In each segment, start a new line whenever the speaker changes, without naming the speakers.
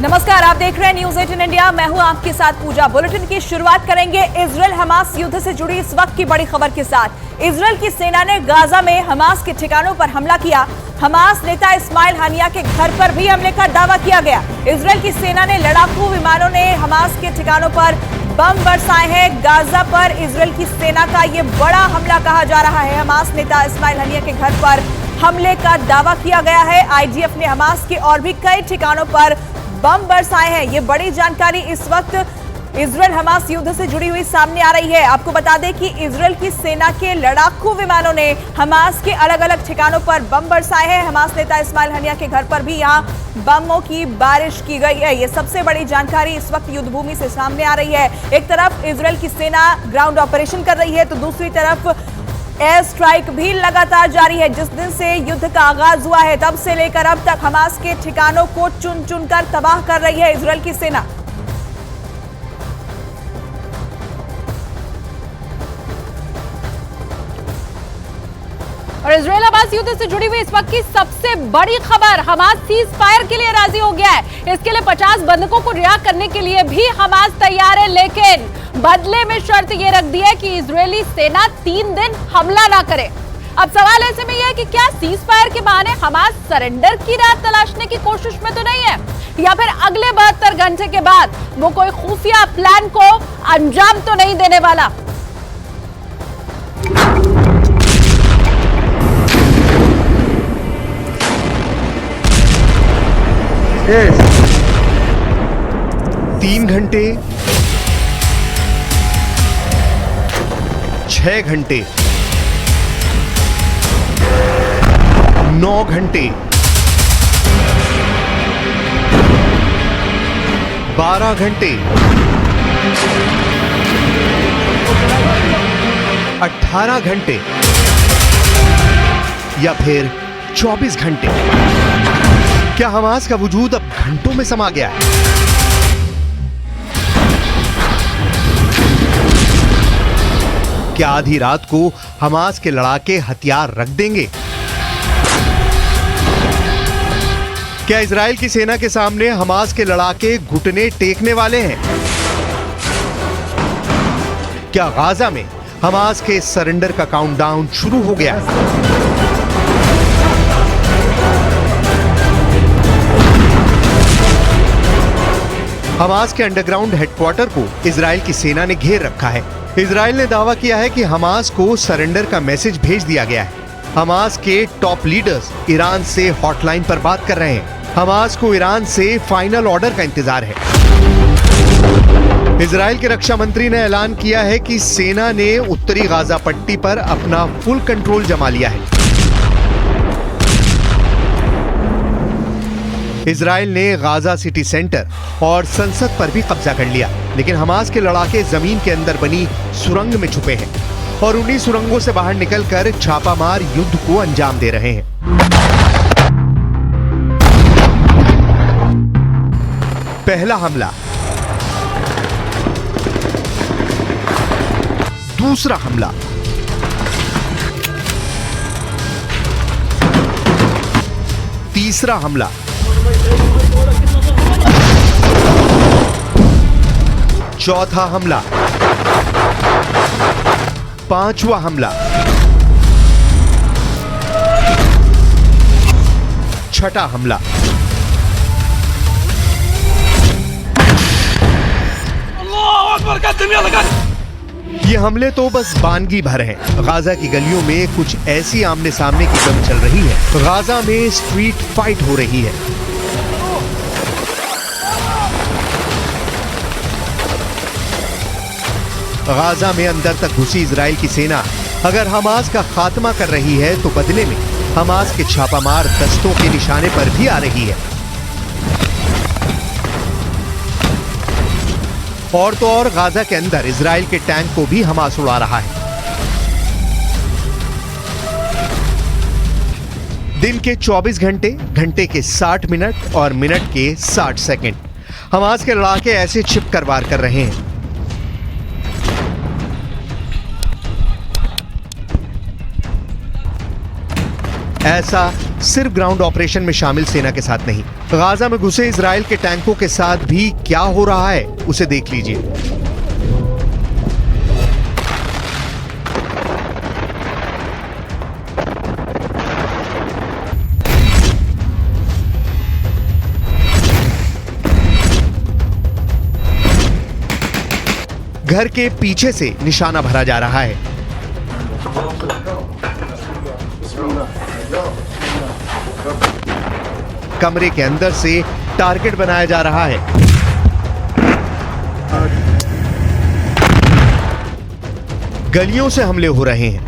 नमस्कार, आप देख रहे हैं न्यूज 18 इंडिया। मैं हूं आपके साथ पूजा। बुलेटिन की शुरुआत करेंगे इजराइल हमास युद्ध से जुड़ी इस वक्त की बड़ी खबर के साथ। इजराइल की सेना ने गाजा में हमास के ठिकानों पर हमला किया। हमास नेता इस्माइल हानिया के घर पर भी हमले का दावा किया गया। इजराइल की सेना ने लड़ाकू विमानों ने हमास के ठिकानों पर बम बरसाए हैं। गाजा पर इजराइल की सेना का ये बड़ा हमला कहा जा रहा है। हमास नेता इस्माइल हानिया के घर पर हमले का दावा किया गया है। आईडीएफ ने हमास के और भी कई ठिकानों पर बम बरसाए हैं। ये बड़ी जानकारी इस वक्त इजराइल हमास युद्ध से जुड़ी हुई सामने आ रही है। आपको बता दें कि इजराइल की सेना के लड़ाकू विमानों ने हमास के अलग अलग ठिकानों पर बम बरसाए हैं। हमास नेता इस्माइल हानिया के घर पर भी यहां बमों की बारिश की गई है। ये सबसे बड़ी जानकारी इस वक्त युद्धभूमि से सामने आ रही है। एक तरफ इजराइल की सेना ग्राउंड ऑपरेशन कर रही है, तो दूसरी तरफ एयर स्ट्राइक भी लगातार जारी है। जिस दिन से युद्ध का आगाज हुआ है, तब से लेकर अब तक हमास के ठिकानों को चुन चुनकर तबाह कर रही है इजराइल की सेना।
और इजराइल हमास युद्ध से जुड़ी हुई इस वक्त की सबसे बड़ी खबर, हमास सीज फायर के लिए राजी हो गया है। इसके लिए 50 बंधकों को रिहा करने के लिए भी हमास तैयार है, लेकिन बदले में शर्त यह रख दी है कि इजरायली सेना 3 दिन हमला ना करे। अब सवाल ऐसे में यह है कि क्या सीज फायर के बहाने हमास सरेंडर की राह तलाशने की कोशिश में तो नहीं है, या फिर अगले 72 घंटे के बाद वो कोई खुफिया प्लान को अंजाम तो नहीं देने वाला।
3 घंटे, 6 घंटे, 9 घंटे, 12 घंटे, 18 घंटे या फिर 24 घंटे। क्या हमास का वजूद अब घंटों में समा गया है? क्या आधी रात को हमास के लड़ाके हथियार रख देंगे? क्या इजराइल की सेना के सामने हमास के लड़ाके घुटने टेकने वाले हैं? क्या गाजा में हमास के सरेंडर का काउंटडाउन शुरू हो गया है? हमास के अंडरग्राउंड हेडक्वार्टर को इजराइल की सेना ने घेर रखा है। इजराइल ने दावा किया है कि हमास को सरेंडर का मैसेज भेज दिया गया है। हमास के टॉप लीडर्स ईरान से हॉटलाइन पर बात कर रहे हैं। हमास को ईरान से फाइनल ऑर्डर का इंतजार है। इजराइल के रक्षा मंत्री ने ऐलान किया है कि सेना ने उत्तरी गाजा पट्टी पर अपना फुल कंट्रोल जमा लिया है। इजराइल ने गाजा सिटी सेंटर और संसद पर भी कब्जा कर लिया, लेकिन हमास के लड़ाके जमीन के अंदर बनी सुरंग में छुपे हैं और उन्हीं सुरंगों से बाहर निकलकर छापामार युद्ध को अंजाम दे रहे हैं। पहला हमला, दूसरा हमला, तीसरा हमला, चौथा हमला, पांचवा हमला, छठा हमला। ये हमले तो बस बानगी भर हैं। गाजा की गलियों में कुछ ऐसी आमने सामने की जंग चल रही है। गाजा में स्ट्रीट फाइट हो रही है। गाजा में अंदर तक घुसी इजराइल की सेना अगर हमास का खात्मा कर रही है, तो बदले में हमास के छापामार दस्तों के निशाने पर भी आ रही है। और तो और गाजा के अंदर इजराइल के टैंक को भी हमास उड़ा रहा है। दिन के 24 घंटे, घंटे के 60 मिनट और मिनट के 60 सेकंड हमास के लड़ाके ऐसे छिपकर वार कर रहे हैं। ऐसा सिर्फ ग्राउंड ऑपरेशन में शामिल सेना के साथ नहीं, गाजा में घुसे इजराइल के टैंकों के साथ भी क्या हो रहा है उसे देख लीजिए। घर के पीछे से निशाना भरा जा रहा है। कमरे के अंदर से टारगेट बनाया जा रहा है। गलियों से हमले हो रहे हैं।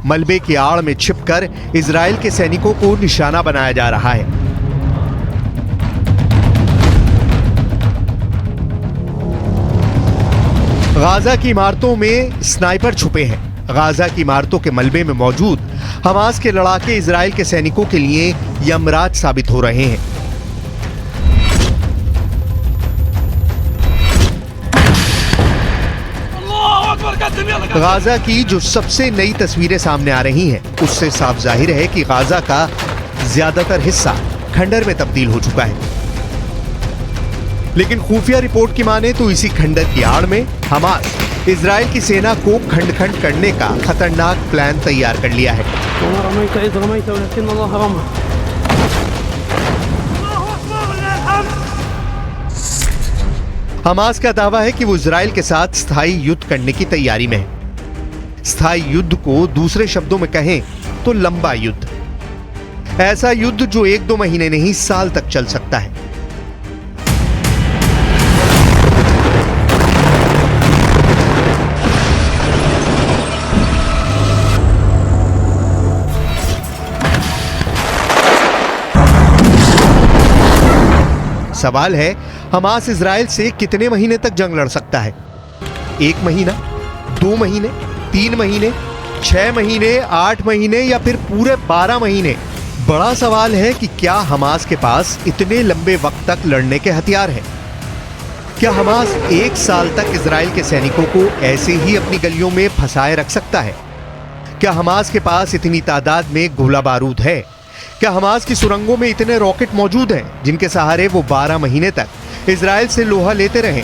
मलबे की आड़ में छिपकर इजराइल के सैनिकों को निशाना बनाया जा रहा है। गाजा की इमारतों में स्नाइपर छुपे हैं। गाजा की इमारतों के मलबे में मौजूद हमास के लड़ाके इजराइल के सैनिकों के लिए यमराज साबित हो रहे हैं। गाजा की जो सबसे नई तस्वीरें सामने आ रही हैं, उससे साफ जाहिर है कि गाजा का ज्यादातर हिस्सा खंडर में तब्दील हो चुका है। लेकिन खुफिया रिपोर्ट की माने तो इसी खंडर की आड़ में हमास इजराइल की सेना को खंड खंड करने का खतरनाक प्लान तैयार कर लिया है। हमास का दावा है कि वो इजराइल के साथ स्थायी युद्ध करने की तैयारी में है। स्थायी युद्ध को दूसरे शब्दों में कहें तो लंबा युद्ध, ऐसा युद्ध जो 1-2 महीने नहीं साल तक चल सकता है। सवाल है, हमास इजराइल से कितने महीने तक जंग लड़ सकता है? 1 महीना, 2 महीने, 3 महीने, 6 महीने, 8 महीने या फिर पूरे 12 महीने? बड़ा सवाल है कि क्या हमास के पास इतने लंबे वक्त तक लड़ने के हथियार हैं? क्या हमास 1 साल तक इजराइल के सैनिकों को ऐसे ही अपनी गलियों में फंसाए रख सकता है? क्या हमास के पास इतनी तादाद में गोला बारूद है? क्या हमास की सुरंगों में इतने रॉकेट मौजूद हैं जिनके सहारे वो 12 महीने तक इजराइल से लोहा लेते रहें?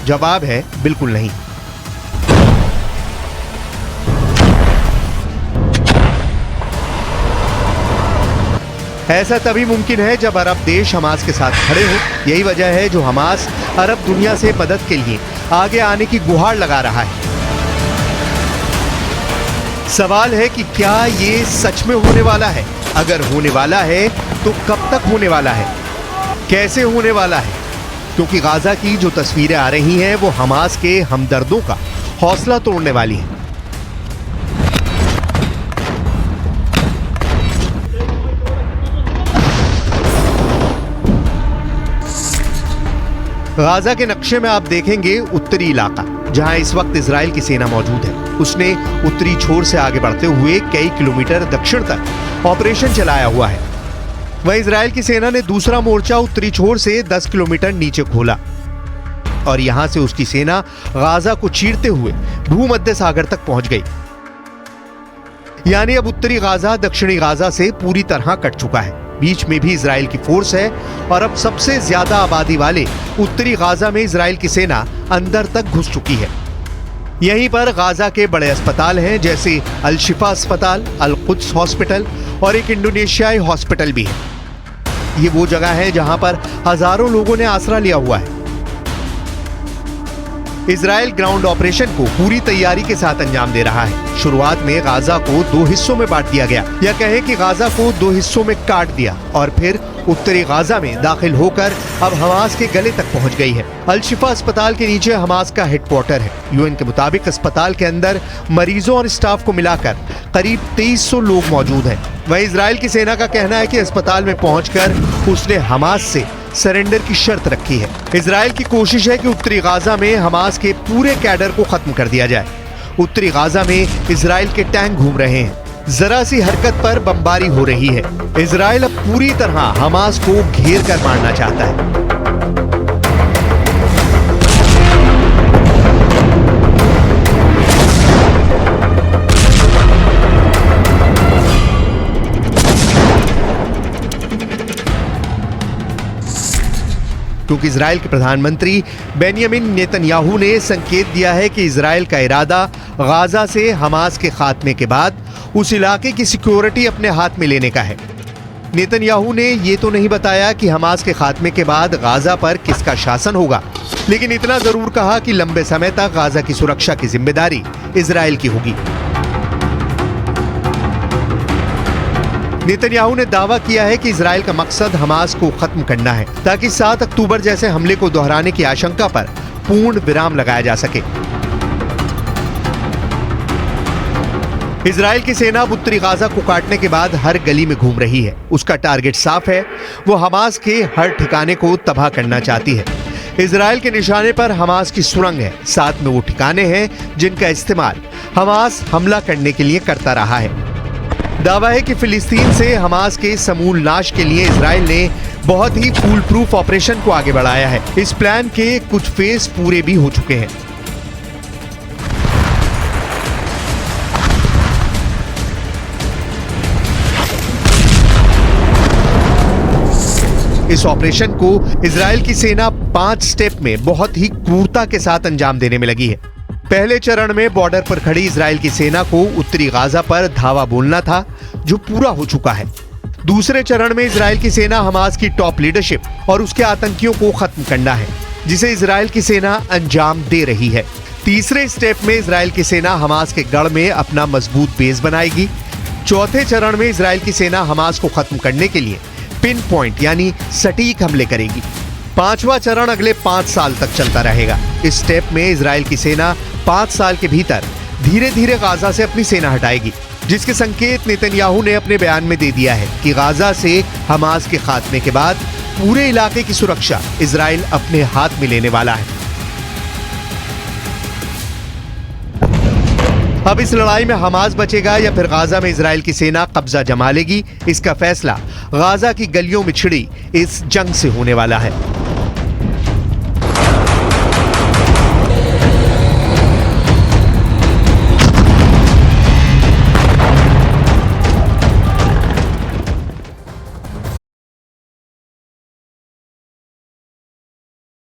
जवाब है बिल्कुल नहीं। ऐसा तभी मुमकिन है जब अरब देश हमास के साथ खड़े हो। यही वजह है जो हमास अरब दुनिया से मदद के लिए आगे आने की गुहार लगा रहा है। सवाल है कि क्या ये सच में होने वाला है? अगर होने वाला है तो कब तक होने वाला है? कैसे होने वाला है? क्योंकि गाजा की जो तस्वीरें आ रही हैं वो हमास के हमदर्दों का हौसला तोड़ने वाली हैं। गाजा के नक्शे में आप देखेंगे उत्तरी इलाका जहां इस वक्त इजराइल की सेना मौजूद है। उसने उत्तरी छोर से आगे बढ़ते हुए कई किलोमीटर दक्षिण तक ऑपरेशन चलाया हुआ है। वहीं इजराइल की सेना ने दूसरा मोर्चा उत्तरी छोर से 10 किलोमीटर नीचे खोला और यहां से उसकी सेना गाजा को चीरते हुए भूमध्य सागर तक पहुंच गई। यानी अब उत्तरी गाजा दक्षिणी गाजा से पूरी तरह कट चुका है। बीच में भी इजराइल की फोर्स है और अब सबसे ज्यादा आबादी वाले उत्तरी गाजा में इजराइल की सेना अंदर तक घुस चुकी है। यहीं पर गाजा के बड़े अस्पताल हैं जैसे अल शिफा अस्पताल, अल कुद्स हॉस्पिटल और एक इंडोनेशियाई हॉस्पिटल भी है। ये वो जगह है जहां पर हजारों लोगों ने आसरा लिया हुआ है। इजराइल ग्राउंड ऑपरेशन को पूरी तैयारी के साथ अंजाम दे रहा है। शुरुआत में गाजा को 2 हिस्सों में बांट दिया गया, या कहें कि गाजा को 2 हिस्सों में काट दिया और फिर उत्तरी गाजा में दाखिल होकर अब हमास के गले तक पहुंच गई है। अल शिफा अस्पताल के नीचे हमास का हेडक्वार्टर है। यूएन के मुताबिक अस्पताल के अंदर मरीजों और स्टाफ को मिलाकर करीब 2300 लोग मौजूद हैं। वहीं इजराइल की सेना का कहना है कि अस्पताल में पहुंचकर उसने हमास से सरेंडर की शर्त रखी है। इजराइल की कोशिश है कि उत्तरी गाजा में हमास के पूरे कैडर को खत्म कर दिया जाए। उत्तरी गाजा में इजराइल के टैंक घूम रहे हैं। जरा सी हरकत पर बमबारी हो रही है। इजराइल अब पूरी तरह हमास को घेर कर मारना चाहता है। क्योंकि इजराइल के प्रधानमंत्री बेंयामिन नेतन्याहू ने संकेत दिया है कि इजराइल का इरादा गाजा से हमास के खात्मे के बाद उस इलाके की सिक्योरिटी अपने हाथ में लेने का है। नेतन्याहू ने ये तो नहीं बताया कि हमास के खात्मे के बाद गाजा पर किसका शासन होगा, लेकिन इतना जरूर कहा कि लंबे समय तक गाजा की सुरक्षा की जिम्मेदारी इजराइल की होगी। नेतन्याहू ने दावा किया है कि इजराइल का मकसद हमास को खत्म करना है ताकि 7 अक्टूबर जैसे हमले को दोहराने की आशंका पर पूर्ण विराम लगाया जा सके। इजराइल की सेना अब उत्तरी गाजा को काटने के बाद हर गली में घूम रही है। उसका टारगेट साफ है, वो हमास के हर ठिकाने को तबाह करना चाहती है। इजराइल के निशाने पर हमास की सुरंग है, साथ में वो ठिकाने हैं जिनका इस्तेमाल हमास हमला करने के लिए करता रहा है। दावा है कि फिलिस्तीन से हमास के समूल नाश के लिए इजराइल ने बहुत ही फूल प्रूफ ऑपरेशन को आगे बढ़ाया है। इस प्लान के कुछ फेज पूरे भी हो चुके हैं। इस ऑपरेशन को इजराइल की सेना 5 स्टेप में बहुत ही क्रूरता के साथ अंजाम देने में लगी है। पहले चरण में बॉर्डर पर खड़ी इजराइल की सेना को उत्तरी गाजा पर धावा बोलना था, जो पूरा हो चुका है। दूसरे चरण में इजराइल की सेना हमास की टॉप लीडरशिप और उसके आतंकियों को खत्म करना है, जिसे इजराइल की सेना अंजाम दे रही है। तीसरे स्टेप में इजराइल की सेना हमास के गढ़ में अपना मजबूत बेस बनाएगी। चौथे चरण में इजराइल की सेना हमास को खत्म करने के लिए पिन पॉइंट यानी सटीक हमले करेगी। 5वां चरण अगले 5 साल तक चलता रहेगा। इस स्टेप में इजराइल की सेना 5 साल के भीतर धीरे धीरे गाजा से अपनी सेना हटाएगी, जिसके संकेत नेतन्याहू ने अपने बयान में दे दिया है कि गाजा से हमास के खात्मे के बाद पूरे इलाके की सुरक्षा इजराइल अपने हाथ में लेने वाला है। अब इस लड़ाई में हमास बचेगा या फिर गाजा में इजराइल की सेना कब्जा जमा लेगी, इसका फैसला गाजा की गलियों में छिड़ी इस जंग से होने वाला है।